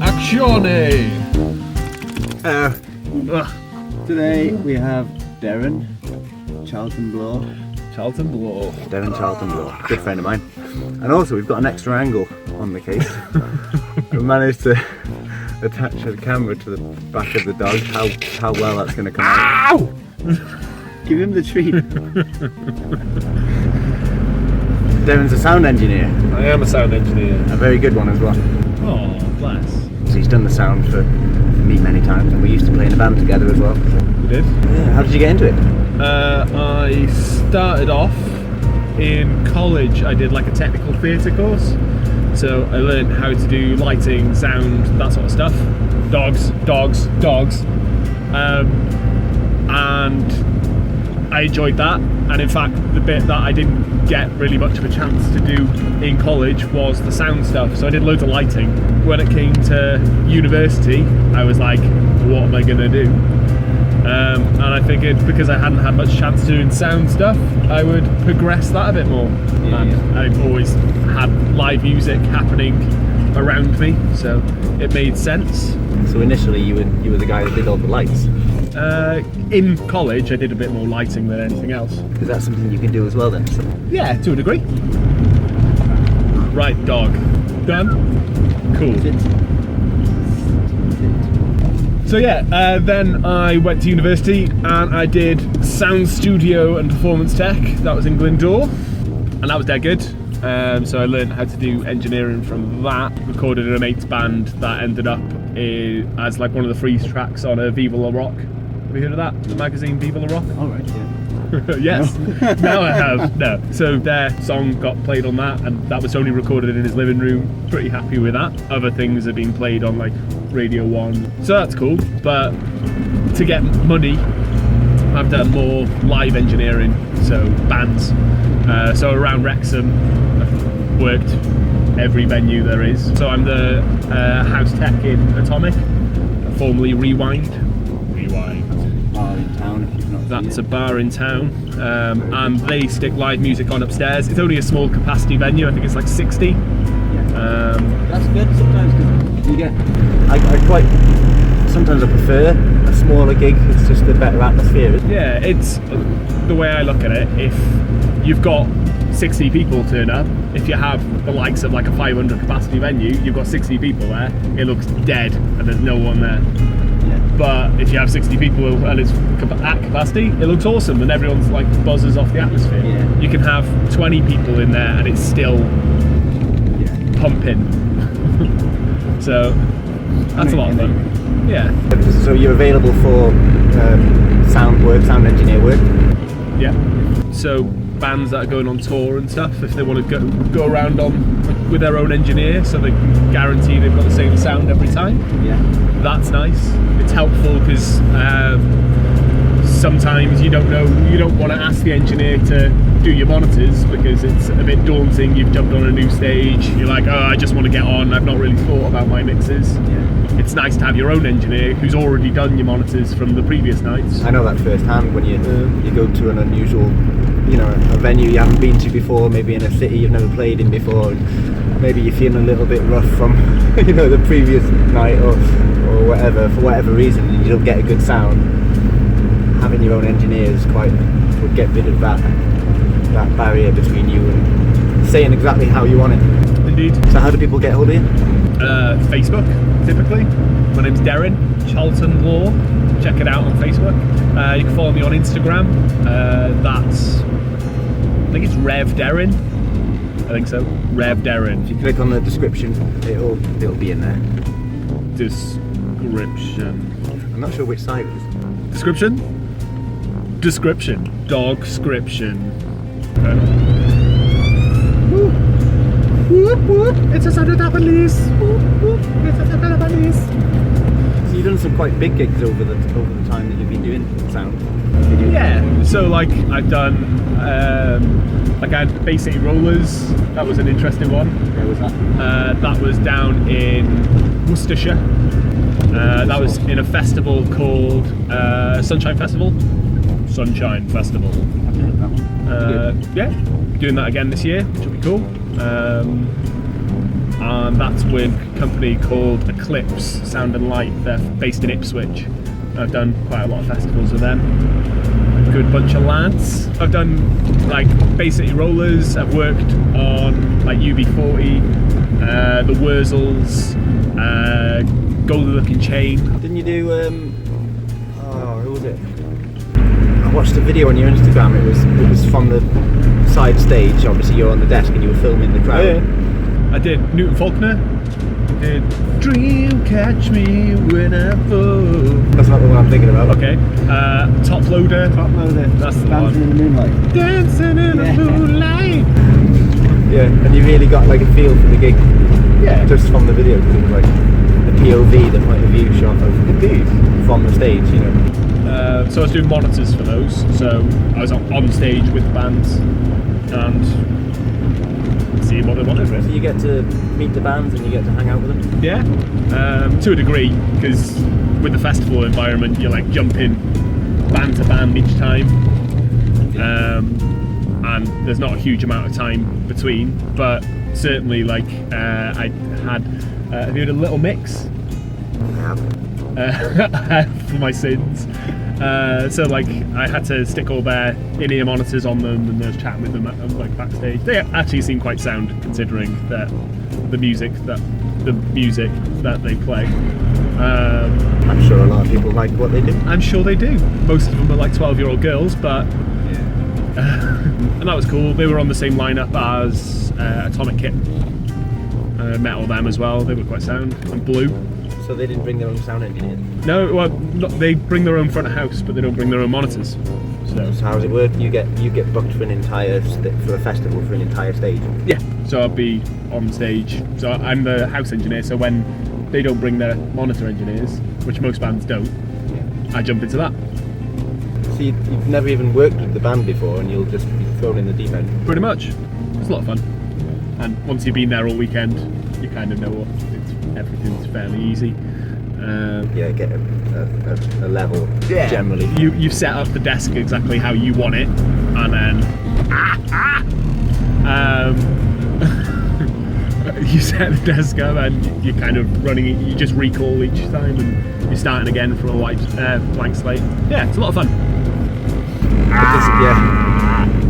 Azione! Today we have Deryn Charlton Blore. Deryn Charlton Blore, good friend of mine. And also we've got an extra angle on the case. We managed to attach the camera to the back of the dog. How well that's going to come out. Ow! Give him the treat. Deryn's a sound engineer. I am a sound engineer. A very good one as well. Oh, bless. So he's done the sound for me many times, and we used to play in a band together as well. You did? Yeah, how did you get into it? I started off in college. I did like a technical theatre course. So I learned how to do lighting, sound, that sort of stuff. Dogs. And I enjoyed that. And in fact, the bit that I didn't get really much of a chance to do in college was the sound stuff. So I did loads of lighting. When it came to university, I was like, what am I gonna do? And I figured because I hadn't had much chance to do sound stuff, I would progress that a bit more. Yeah, and yeah. I've always had live music happening around me, so it made sense. So initially you were the guy that did all the lights. In college, I did a bit more lighting than anything else. Is that something you can do as well then? Yeah, to a degree. Right, dog. Done? Cool. So yeah, then I went to university and I did sound studio and performance tech. That was in Glyndŵr, and that was dead good. So I learned how to do engineering from that. Recorded in a mate's band that ended up as like one of the freeze tracks on a Viva La Rock. Have you heard of that? The magazine Viva La Rock? All right, yeah. Yes, now I have. No. So their song got played on that, and that was only recorded in his living room. Pretty happy with that. Other things are being played on like Radio 1, so that's cool. But to get money, I've done more live engineering, so bands. So around Wrexham, I've worked every venue there is. So I'm the house tech in Atomic, formerly Rewind. Bar in town, if you've not That's a seen bar in town, and they stick live music on upstairs. It's only a small capacity venue, I think it's like 60. it. Yeah. That's good sometimes because you get. Sometimes I prefer a smaller gig. It's just a better atmosphere. Isn't it? Yeah, it's the way I look at it. If you've got 60 people turn up, if you have the likes of like a 500 capacity venue, you've got 60 people there, it looks dead and there's no one there. Yeah. But if you have 60 people and it's at capacity, it looks awesome and everyone's like buzzes off the atmosphere. Yeah. You can have 20 people in there and it's still pumping. So that's a lot of fun. Yeah. So you're available for sound engineer work? Yeah. So bands that are going on tour and stuff, if they want to go around on with their own engineer, so they can guarantee they've got the same sound every time. Yeah. That's nice. It's helpful because sometimes you don't want to ask the engineer to do your monitors because it's a bit daunting. You've jumped on a new stage, you're like, oh, I just want to get on, I've not really thought about my mixes. Yeah. It's nice to have your own engineer who's already done your monitors from the previous nights. I know that firsthand when you go to an unusual, a venue you haven't been to before, maybe in a city you've never played in before, and maybe you're feeling a little bit rough from, the previous night or whatever, for whatever reason, and you don't get a good sound. Having your own engineers would get rid of that barrier between you and saying exactly how you want it. Indeed. So how do people get hold of you? Facebook, typically. My name's Deryn Charlton Blore. Check it out on Facebook. You can follow me on Instagram. I think it's Rev Deryn. I think so. Rev Deryn. If you click on the description, it'll be in there. Description. I'm not sure which side it is. Description? Description. Dogscription. Okay. Woo. Whoop, whoop. It's a Saturday police. Whoop, whoop. It's a Saturday police. So you've done some quite big gigs over the time that you've been doing sound. Yeah. So like I've done like I had Bay City Rollers. That was an interesting one. Where was that? That was down in Worcestershire. That was in a festival called Sunshine Festival. Sunshine Festival. That one. Yeah, doing that again this year, which will be cool. and that's with a company called Eclipse Sound and Light. They're based in Ipswich. I've done quite a lot of festivals with them. A good bunch of lads. I've done like basically rollers. I've worked on like UB40, the Wurzels, Golden Looking Chain. Didn't you do? Who was it? I watched a video on your Instagram. It was from the side stage. Obviously, you're on the desk and you were filming the crowd. Yeah. I did Newton Faulkner. I did Dream Catch Me When I Fall. That's not the one I'm thinking about. Okay. Top Loader. Top Loader. That's the Dancing in one. the Moonlight. Dancing in the Moonlight. Yeah, and you really got like a feel for the gig. Yeah. Just from the video, because it was like the POV, the point of view shot of from the stage, you know. So I was doing monitors for those. So I was on stage with the bands and seeing what they wanted. So you get to meet the bands and you get to hang out with them? Yeah, to a degree, because with the festival environment, you're like jumping band to band each time, and there's not a huge amount of time between. But certainly, like I had, have you heard of Little Mix? For my sins. So like I had to stick all their in-ear monitors on them, and I was chatting with them like backstage. They actually seem quite sound considering that the music that they play. I'm sure a lot of people like what they do. I'm sure they do. Most of them are like 12-year-old girls, but and that was cool. They were on the same lineup as Atomic Kit. Met all them as well. They were quite sound and Blue. So they didn't bring their own sound engineer? No, well, they bring their own front of house, but they don't bring their own monitors. So how does it work? You get booked for for a festival for an entire stage? Yeah. So I'll be on stage. So I'm the house engineer. So when they don't bring their monitor engineers, which most bands don't, I jump into that. So you've never even worked with the band before, and you'll just be thrown in the deep end? Pretty much. It's a lot of fun. And once you've been there all weekend, you kind of know everything's fairly easy. Get a level generally. You set up the desk exactly how you want it, and then you set the desk up, and you're kind of running it. You just recall each time, and you're starting again from a blank slate. Yeah, it's a lot of fun.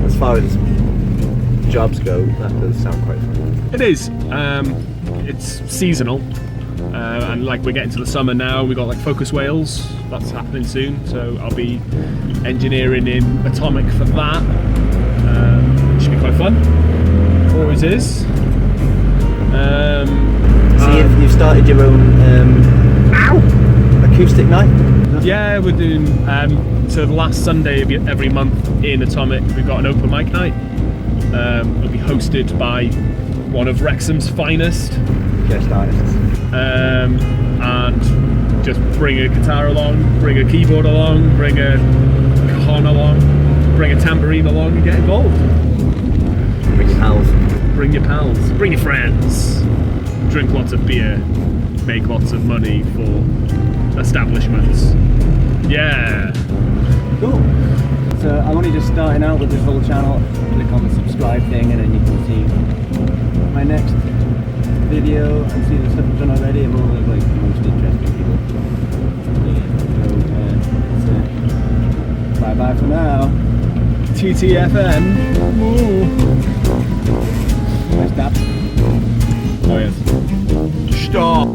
As far as jobs go, that does sound quite fun. It is. It's seasonal. And like we're getting to the summer now, we got like Focus Wales, that's happening soon, so I'll be engineering in Atomic for that. Should be quite fun. Always is. So you've started your own acoustic night? Yeah, we're doing so the last Sunday of every month in Atomic we've got an open mic night. It'll be hosted by one of Wrexham's finest guest artists. And just bring a guitar along, bring a keyboard along, bring a con along, bring a tambourine along and get involved. Bring your pals. Bring your pals, bring your friends, drink lots of beer, make lots of money for establishments. Yeah. Cool. So I'm only just starting out with this whole channel. Click on the subscribe thing and then you can see my next video and see the stuff I've done already of all the like most interesting people. So bye bye for now. TTFN. Ooh. Nice tap. Oh yes. Stop.